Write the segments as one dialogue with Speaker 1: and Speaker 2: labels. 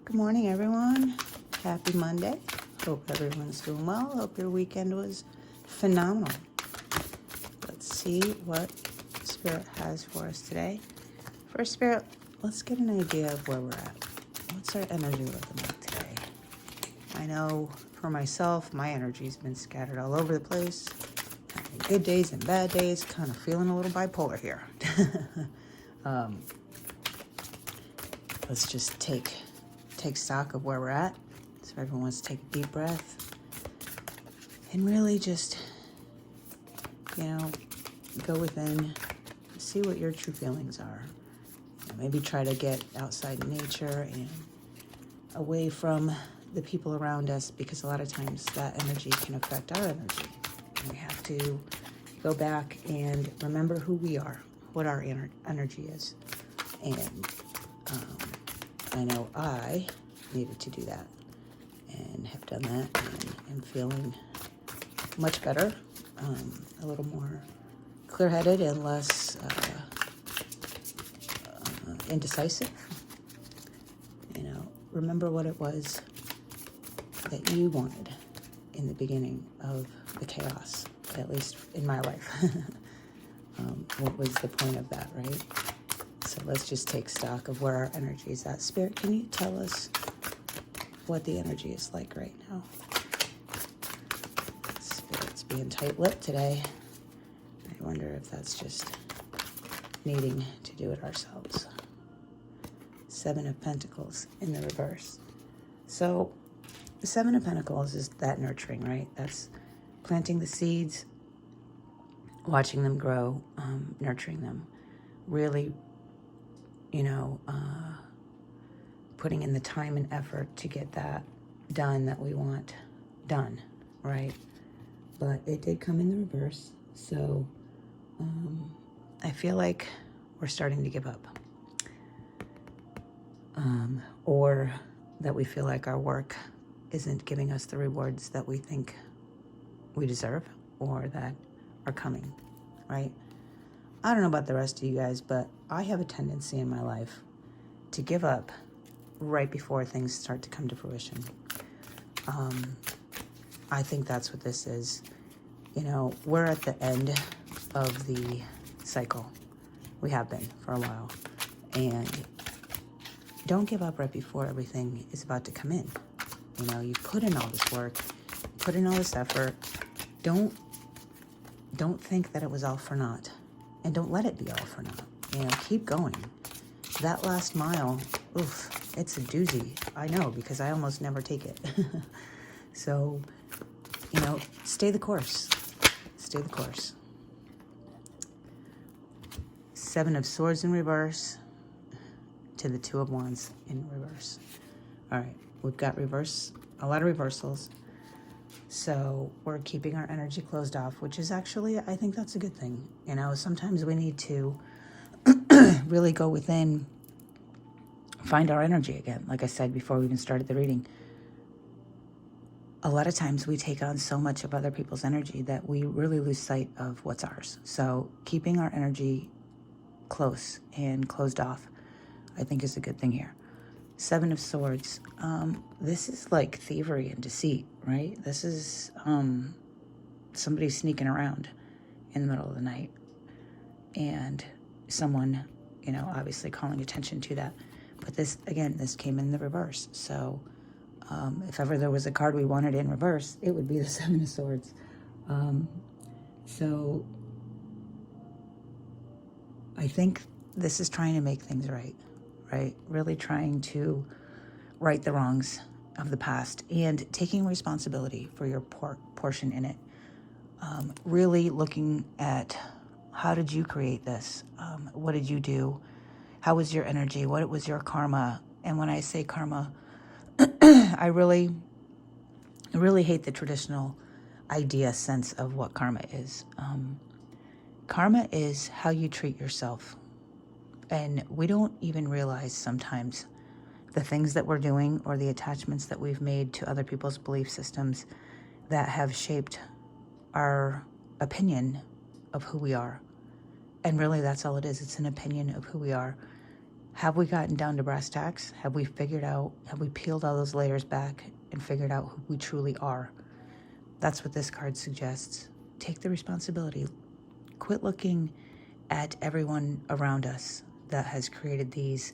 Speaker 1: Good morning, everyone. Happy Monday. Hope everyone's doing well. Hope your weekend was phenomenal. Let's see what Spirit has for us today. First, Spirit, let's get an idea of where we're at. What's our energy looking like today? I know for myself, my energy's been scattered all over the place. Having good days and bad days, kind of feeling a little bipolar here. Let's just take stock of where we're at. So everyone wants to take a deep breath and really just, go within, see what your true feelings are. Maybe try to get outside in nature and away from the people around us, because a lot of times that energy can affect our energy. And we have to go back and remember who we are, what our energy is. And I know I needed to do that and have done that, and am feeling much better, a little more clear-headed and less indecisive. Remember what it was that you wanted in the beginning of the chaos, at least in my life. What was the point of that, right? So let's just take stock of where our energy is at. Spirit, can you tell us what the energy is like right now? Spirit's being tight-lipped today. I wonder if that's just needing to do it ourselves. 7 of Pentacles in the reverse. So the 7 of Pentacles is that nurturing, right? That's planting the seeds, watching them grow, nurturing them. Really, putting in the time and effort to get that done that we want done, right? But it did come in the reverse. So I feel like we're starting to give up. Or that we feel like our work isn't giving us the rewards that we think we deserve or that are coming, right? I don't know about the rest of you guys, but I have a tendency in my life to give up right before things start to come to fruition. I think that's what this is. We're at the end of the cycle. We have been for a while. And don't give up right before everything is about to come in. You put in all this work, put in all this effort. Don't think that it was all for naught. And don't let it be all for naught. Keep going. That last mile, it's a doozy. I know, because I almost never take it. So, stay the course. Stay the course. 7 of Swords in reverse to the 2 of Wands in reverse. All right, we've got a lot of reversals. So we're keeping our energy closed off, which is actually, I think that's a good thing. Sometimes we need to really go within, find our energy again. Like I said before we even started the reading, a lot of times we take on so much of other people's energy that we really lose sight of what's ours. So keeping our energy close and closed off, I think, is a good thing here. 7 of Swords. This is like thievery and deceit, right? This is somebody sneaking around in the middle of the night. And someone, obviously calling attention to that. But this came in the reverse. So if ever there was a card we wanted in reverse, it would be the 7 of Swords. So I think this is trying to make things right? Really trying to right the wrongs of the past and taking responsibility for your portion in it. Really looking at, how did you create this? What did you do? How was your energy? What was your karma? And when I say karma, I really hate the traditional sense of what karma is. Karma is how you treat yourself. And we don't even realize sometimes the things that we're doing or the attachments that we've made to other people's belief systems that have shaped our opinion of who we are. And really, that's all it is. It's an opinion of who we are. Have we gotten down to brass tacks? Have we peeled all those layers back and figured out who we truly are? That's what this card suggests. Take the responsibility. Quit looking at everyone around us that has created these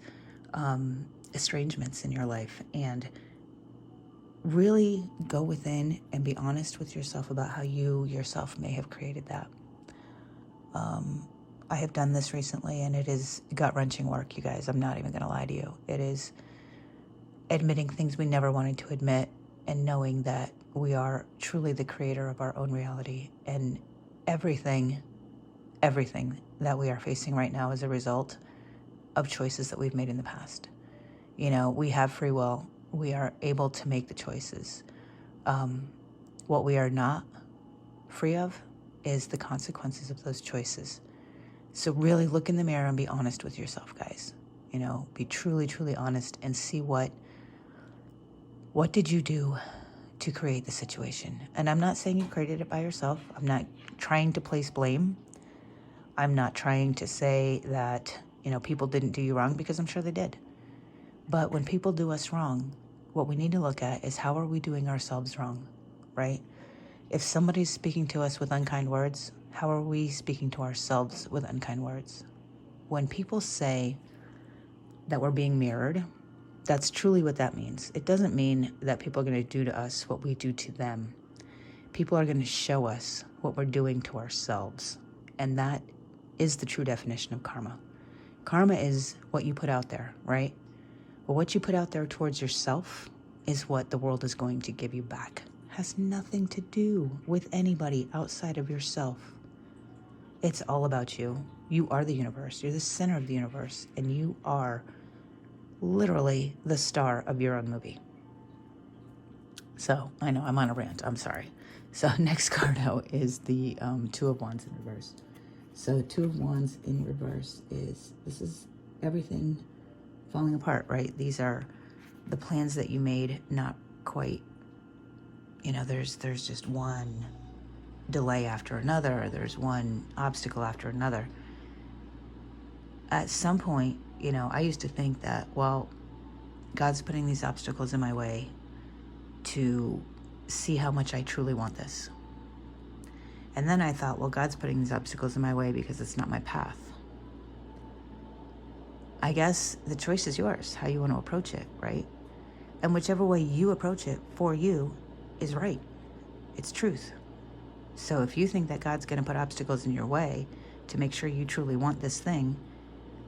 Speaker 1: estrangements in your life, and really go within and be honest with yourself about how you yourself may have created that. I have done this recently, and it is gut-wrenching work, you guys. I'm not even going to lie to you. It is admitting things we never wanted to admit, and knowing that we are truly the creator of our own reality, and everything that we are facing right now is a result of choices that we've made in the past. You know, we have free will. We are able to make the choices. What we are not free of is the consequences of those choices. So really look in the mirror and be honest with yourself, guys. You know, be truly, truly honest and see what did you do to create the situation. And I'm not saying you created it by yourself. I'm not trying to place blame. I'm not trying to say that, you know, people didn't do you wrong, because I'm sure they did. But when people do us wrong, what we need to look at is, how are we doing ourselves wrong, right? If somebody's speaking to us with unkind words, how are we speaking to ourselves with unkind words? When people say that we're being mirrored, that's truly what that means. It doesn't mean that people are going to do to us what we do to them. People are going to show us what we're doing to ourselves. And that is the true definition of karma. Karma is what you put out there, right? Well, what you put out there towards yourself is what the world is going to give you back. Has nothing to do with anybody outside of yourself. It's all about you. You are the universe. You're the center of the universe, and you are literally the star of your own movie. So, I know I'm on a rant. I'm sorry. So, next card out is the Two of Wands in reverse. So, Two of Wands in reverse this is everything falling apart, right? These are the plans that you made not quite, you know, there's just one delay after another. There's one obstacle after another. At some point, you know, I used to think that, well, God's putting these obstacles in my way to see how much I truly want this. And then I thought, well, God's putting these obstacles in my way because it's not my path. I guess the choice is yours, how you want to approach it, right? And whichever way you approach it for you is right. It's truth. So if you think that God's going to put obstacles in your way to make sure you truly want this thing,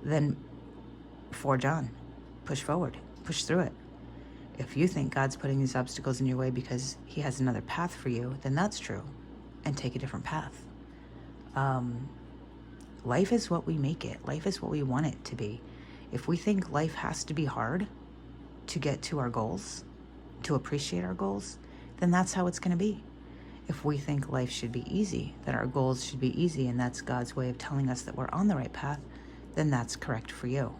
Speaker 1: then forge on, push forward, push through it. If you think God's putting these obstacles in your way because he has another path for you, then that's true, and take a different path. Life is what we make it. Life is what we want it to be. If we think life has to be hard to get to our goals, to appreciate our goals, then that's how it's going to be. If we think life should be easy, that our goals should be easy, and that's God's way of telling us that we're on the right path, then that's correct for you.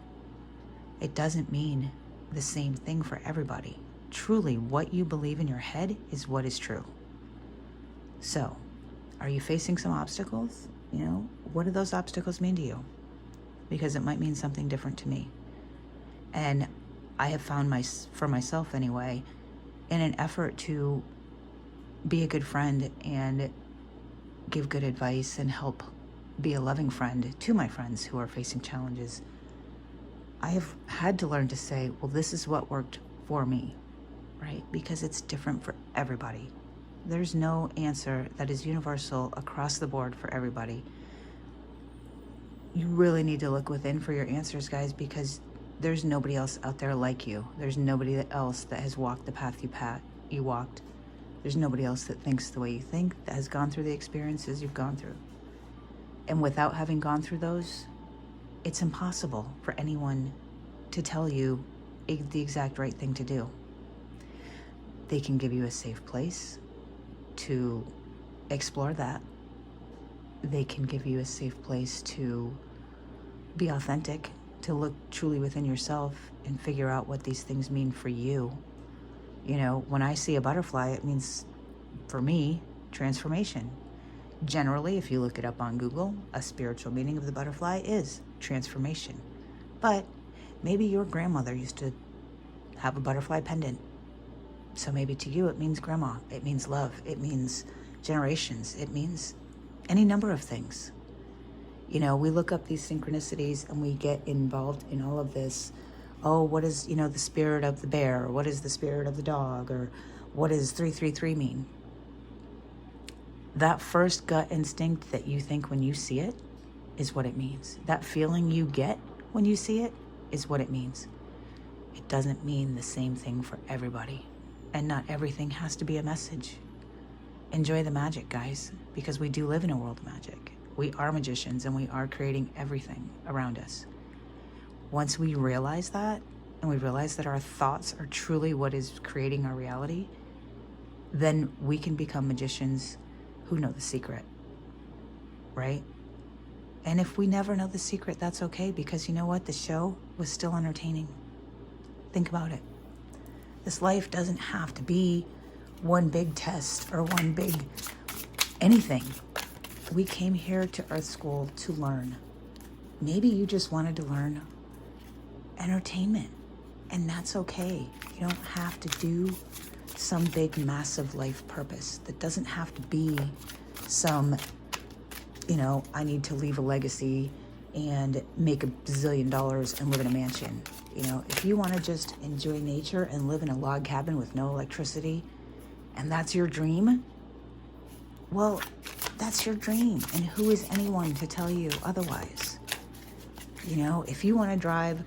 Speaker 1: It doesn't mean the same thing for everybody. Truly, what you believe in your head is what is true. So, are you facing some obstacles? You know, what do those obstacles mean to you? Because it might mean something different to me. And I have found for myself anyway, in an effort to be a good friend and give good advice and help be a loving friend to my friends who are facing challenges, I have had to learn to say, well, this is what worked for me, right? Because it's different for everybody. There's no answer that is universal across the board for everybody. You really need to look within for your answers, guys, because there's nobody else out there like you. There's nobody else that has walked the path you walked. There's nobody else that thinks the way you think, that has gone through the experiences you've gone through. And without having gone through those, it's impossible for anyone to tell you the exact right thing to do. They can give you a safe place to explore that. They can give you a safe place to be authentic, to look truly within yourself and figure out what these things mean for you. You know, when I see a butterfly, it means, for me, transformation. Generally, if you look it up on Google, a spiritual meaning of the butterfly is transformation. But Maybe your grandmother used to have a butterfly pendant. So maybe to you it means grandma, it means love, it means generations, it means any number of things. You know, we look up these synchronicities and we get involved in all of this. Oh, what is, the spirit of the bear? Or what is the spirit of the dog? Or what does 333 mean? That first gut instinct that you think when you see it is what it means. That feeling you get when you see it is what it means. It doesn't mean the same thing for everybody. And not everything has to be a message. Enjoy the magic, guys, because we do live in a world of magic. We are magicians and we are creating everything around us. Once we realize that, and we realize that our thoughts are truly what is creating our reality, then we can become magicians who know the secret, right? And if we never know the secret, that's okay, because you know what? The show was still entertaining. Think about it. This life doesn't have to be one big test or one big anything. We came here to Earth School to learn. Maybe you just wanted to learn entertainment, and that's okay. You don't have to do some big, massive life purpose. That doesn't have to be some, I need to leave a legacy and make $1 bazillion and live in a mansion. If you want to just enjoy nature and live in a log cabin with no electricity, and that's your dream, well, that's your dream. And who is anyone to tell you otherwise? If you want to drive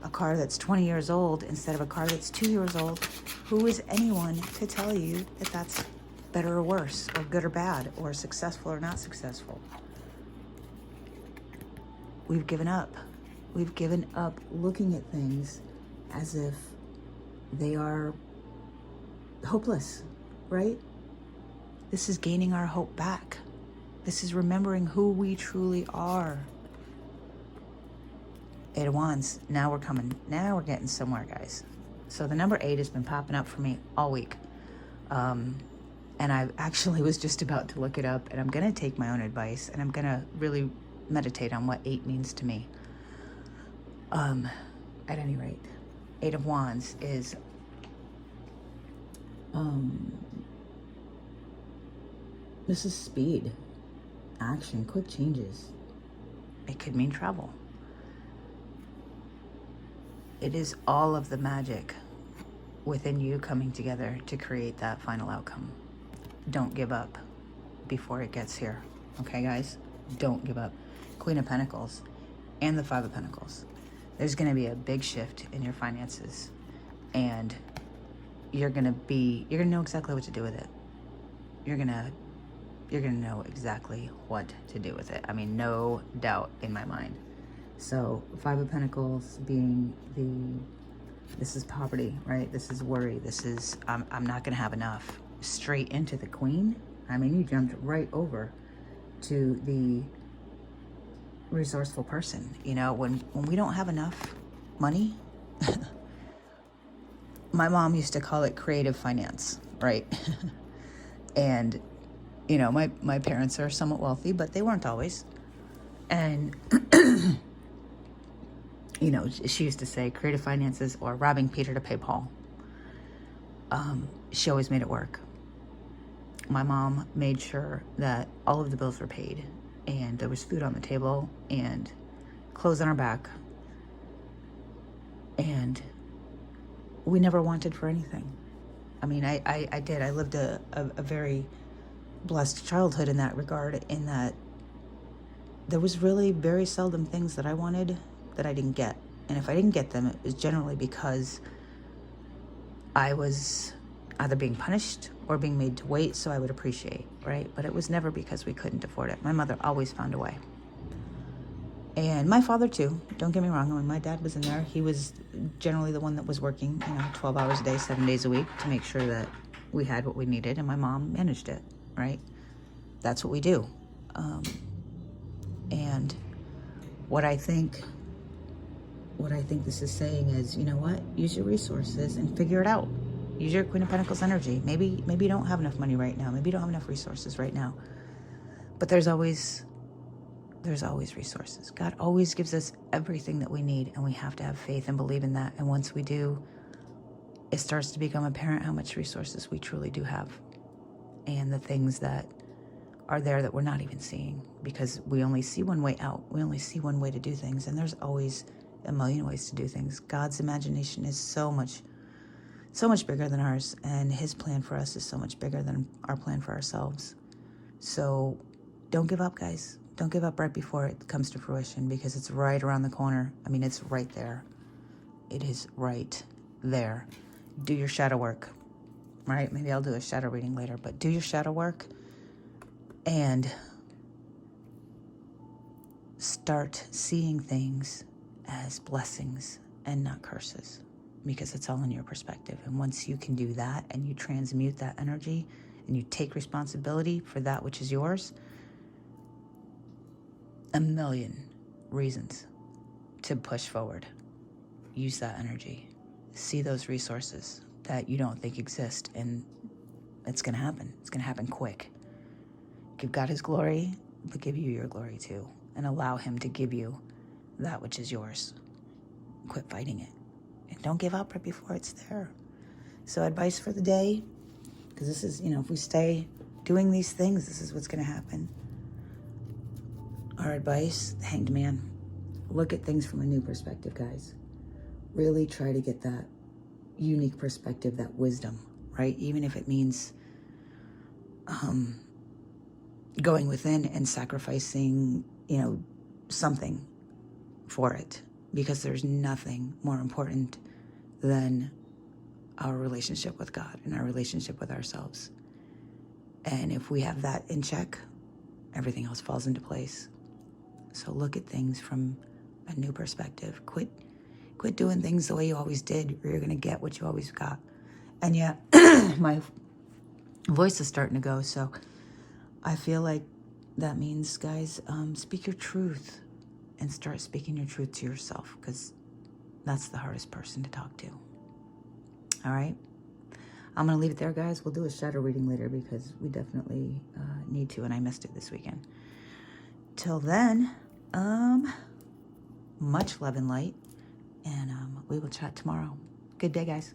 Speaker 1: a car that's 20 years old instead of a car that's 2 years old, who is anyone to tell you that that's better or worse, or good or bad, or successful or not successful? We've given up. We've given up looking at things as if they are hopeless, right? This is gaining our hope back. This is remembering who we truly are. 8 of Wands. Now we're coming. Now we're getting somewhere, guys. So the number 8 has been popping up for me all week. And I actually was just about to look it up, and I'm going to take my own advice, and I'm going to really meditate on what 8 means to me. At any rate, 8 of Wands is this is speed, action, quick changes. It could mean travel. It is all of the magic within you coming together to create that final outcome. Don't give up before it gets here. Okay, guys? Don't give up. Queen of Pentacles and the 5 of Pentacles. There's going to be a big shift in your finances, and you're going to know exactly what to do with it. You're going to know exactly what to do with it. I mean, no doubt in my mind. So 5 of Pentacles being this is poverty, right? This is worry. This is, I'm not going to have enough. Straight into the Queen. I mean, you jumped right over to the resourceful person. When we don't have enough money, my mom used to call it creative finance, right? And, my parents are somewhat wealthy, but they weren't always. And, she used to say creative finances or robbing Peter to pay Paul. She always made it work. My mom made sure that all of the bills were paid, and there was food on the table and clothes on our back. And we never wanted for anything. I mean, I did. I lived a very blessed childhood in that regard, in that there was really very seldom things that I wanted that I didn't get. And if I didn't get them, it was generally because I was either being punished or being made to wait so I would appreciate, right? But it was never because we couldn't afford it. My mother always found a way. And my father too, don't get me wrong. When my dad was in there, he was generally the one that was working, 12 hours a day, 7 days a week to make sure that we had what we needed, and my mom managed it, right? That's what we do. And what I think this is saying is, you know what? Use your resources and figure it out. Use your Queen of Pentacles energy. Maybe you don't have enough money right now. Maybe you don't have enough resources right now. But there's always there's always resources. God always gives us everything that we need, and we have to have faith and believe in that. And once we do, it starts to become apparent how much resources we truly do have, and the things that are there that we're not even seeing, because we only see one way out. We only see one way to do things, and there's always a million ways to do things. God's imagination is so much bigger than ours, and his plan for us is so much bigger than our plan for ourselves. So don't give up, guys. Don't give up right before it comes to fruition, because it's right around the corner. I mean, it's right there. It is right there. Do your shadow work, right? Maybe I'll do a shadow reading later, but do your shadow work and start seeing things as blessings and not curses, because it's all in your perspective. And once you can do that and you transmute that energy and you take responsibility for that which is yours, a million reasons to push forward. Use that energy. See those resources that you don't think exist, and it's going to happen. It's going to happen quick. Give God his glory, but give you your glory too, and allow him to give you that which is yours. Quit fighting it, and don't give up right before it's there. So advice for the day, because this is, if we stay doing these things, this is what's going to happen. Our advice, the Hanged Man, look at things from a new perspective, guys. Really try to get that unique perspective, that wisdom, right? Even if it means going within and sacrificing, something for it, because there's nothing more important than our relationship with God and our relationship with ourselves. And if we have that in check, everything else falls into place. So look at things from a new perspective. Quit doing things the way you always did, or you're going to get what you always got. And yeah, my voice is starting to go, so I feel like that means, guys, speak your truth and start speaking your truth to yourself, because that's the hardest person to talk to. All right? I'm going to leave it there, guys. We'll do a shadow reading later, because we definitely need to, and I missed it this weekend. Till then, much love and light, and we will chat tomorrow. Good day, guys.